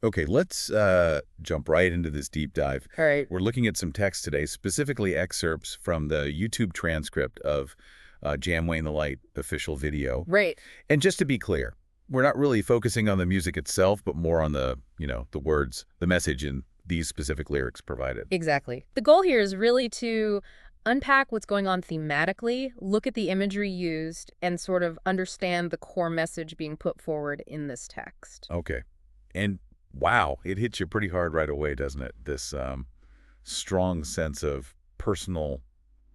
Okay, let's jump right into this deep dive. All right. We're looking at some text today, specifically excerpts from the YouTube transcript of JamWayne the Light official video. Right. And just to be clear, we're not really focusing on the music itself, but more on the, the words, the message in these specific lyrics provided. Exactly. The goal here is really to unpack what's going on thematically, look at the imagery used, and sort of understand the core message being put forward in this text. Okay. And wow, it hits you pretty hard right away, doesn't it? This strong sense of personal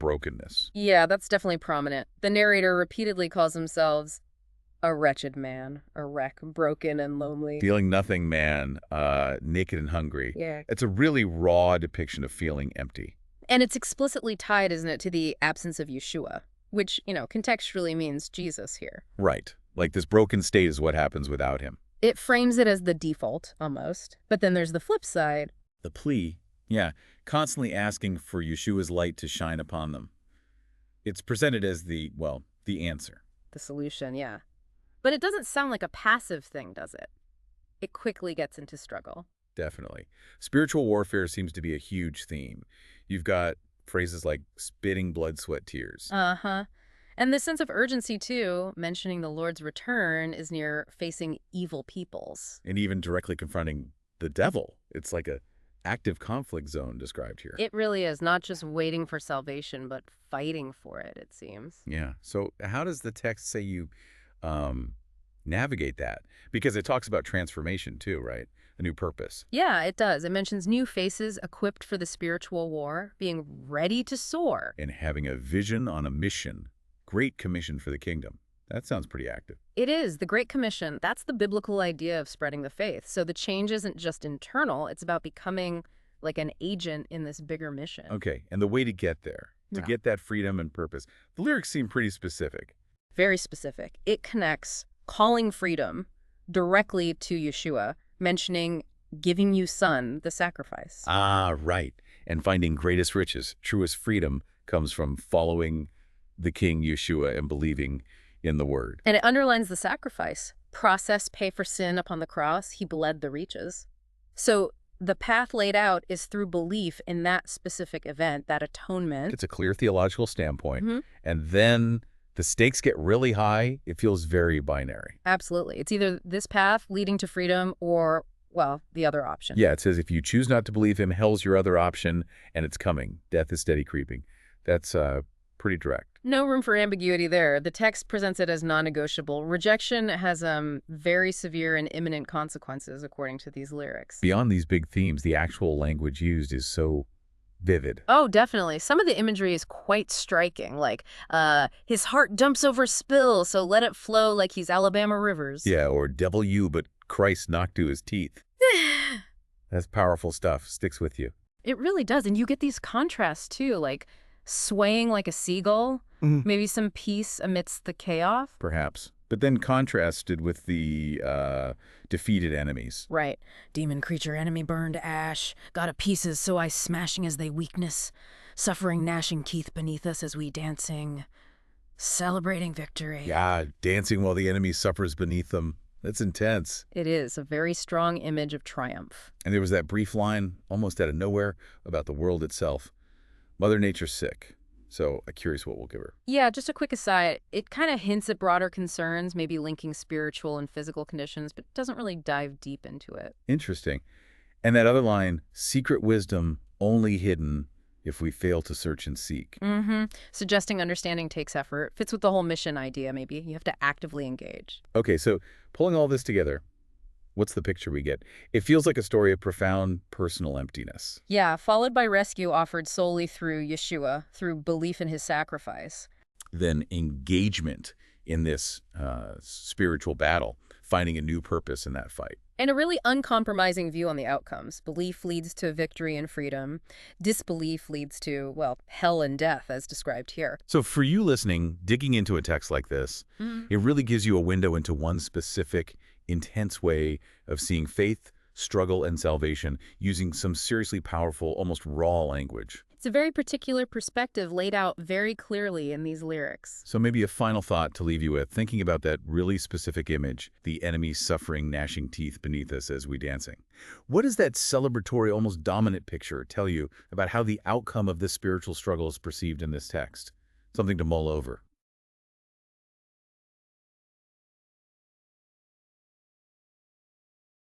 brokenness. Yeah, that's definitely prominent. The narrator repeatedly calls themselves a wretched man, a wreck, broken and lonely. Feeling nothing, man, naked and hungry. Yeah. It's a really raw depiction of feeling empty. And it's explicitly tied, isn't it, to the absence of Yeshua, which, contextually means Jesus here. Right. Like this broken state is what happens without him. It frames it as the default, almost. But then there's the flip side. The plea, yeah, constantly asking for Yeshua's light to shine upon them. It's presented as the answer. The solution, yeah. But it doesn't sound like a passive thing, does it? It quickly gets into struggle. Definitely. Spiritual warfare seems to be a huge theme. You've got phrases like spitting blood, sweat, tears. Uh-huh. And the sense of urgency, too, mentioning the Lord's return is near facing evil peoples. And even directly confronting the devil. It's like a active conflict zone described here. It really is, not just waiting for salvation, but fighting for it, it seems. Yeah. So how does the text say you navigate that? Because it talks about transformation too, right? A new purpose. Yeah, it does. It mentions new faces equipped for the spiritual war, being ready to soar. And having a vision on a mission. Great commission for the kingdom. That sounds pretty active. It is. The Great Commission, that's the biblical idea of spreading the faith. So the change isn't just internal, it's about becoming like an agent in this bigger mission. Okay, and the way to get there, to get that freedom and purpose. The lyrics seem pretty specific. Very specific. It connects calling freedom directly to Yeshua, mentioning giving you son, the sacrifice. Ah, right. And finding greatest riches, truest freedom, comes from following the King Yeshua and believing in the word. And it underlines the sacrifice. Process pay for sin upon the cross. He bled the reaches. So the path laid out is through belief in that specific event, that atonement. It's a clear theological standpoint. And then the stakes get really high. It feels very binary. Absolutely. It's either this path leading to freedom or, well, the other option. Yeah, it says if you choose not to believe him, hell's your other option, and it's coming. Death is steady creeping. That's pretty direct. No room for ambiguity there. The text presents it as non-negotiable. Rejection has very severe and imminent consequences, according to these lyrics. Beyond these big themes, the actual language used is so vivid. Oh, definitely. Some of the imagery is quite striking, like, his heart dumps over spill, so let it flow like he's Alabama rivers. Yeah, or devil you, but Christ knocked to his teeth. That's powerful stuff. Sticks with you. It really does, and you get these contrasts, too, like swaying like a seagull, maybe some peace amidst the chaos. Perhaps. But then contrasted with the defeated enemies. Right. Demon creature enemy burned to ash, got to pieces so I smashing as they weakness, suffering gnashing teeth beneath us as we dancing, celebrating victory. Yeah, dancing while the enemy suffers beneath them. That's intense. It is a very strong image of triumph. And there was that brief line, almost out of nowhere, about the world itself. Mother Nature's sick. So I'm curious what we'll give her. Yeah, just a quick aside. It kind of hints at broader concerns, maybe linking spiritual and physical conditions, but doesn't really dive deep into it. Interesting. And that other line, secret wisdom only hidden if we fail to search and seek. Suggesting understanding takes effort. Fits with the whole mission idea, maybe. You have to actively engage. Okay, so pulling all this together, what's the picture we get? It feels like a story of profound personal emptiness. Yeah, followed by rescue offered solely through Yeshua, through belief in his sacrifice. Then engagement in this spiritual battle, finding a new purpose in that fight. And a really uncompromising view on the outcomes. Belief leads to victory and freedom. Disbelief leads to, well, hell and death, as described here. So for you listening, digging into a text like this, it really gives you a window into one specific, intense way of seeing faith, struggle and salvation, using some seriously powerful, almost raw language. It's a very particular perspective laid out very clearly in these lyrics. So maybe a final thought to leave you with, thinking about that really specific image, the enemy suffering, gnashing teeth beneath us as we dancing. What does that celebratory, almost dominant picture tell you about how the outcome of this spiritual struggle is perceived in this text? Something to mull over.